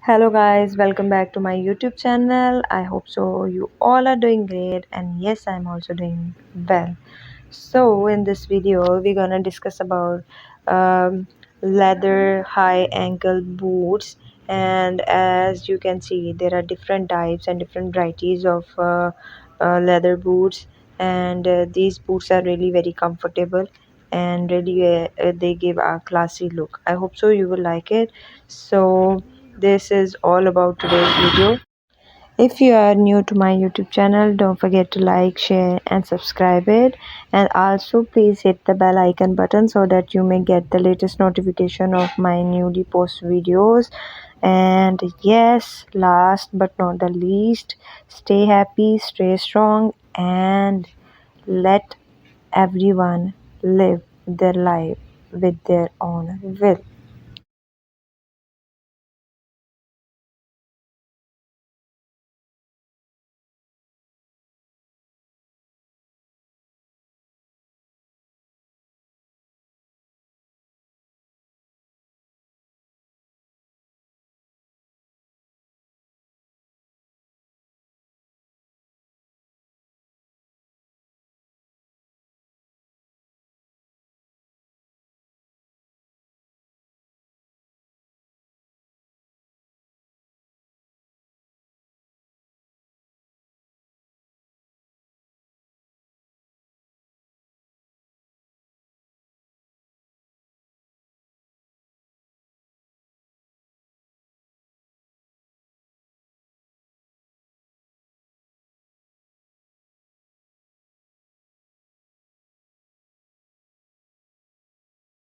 Hello guys, welcome back to my YouTube channel. I hope so you all are doing great, and yes, I'm also doing well. So in this video we're gonna discuss about leather high ankle boots, and as you can see there are different types and different varieties of leather boots, and these boots are really very comfortable and really they give a classy look. I hope so you will like it. So this is all about today's video. If you are new to my YouTube channel, don't forget to like, share and subscribe it, and also please hit the bell icon button so that you may get the latest notification of my newly post videos. And yes, last but not the least, stay happy, stay strong, and let everyone live their life with their own will.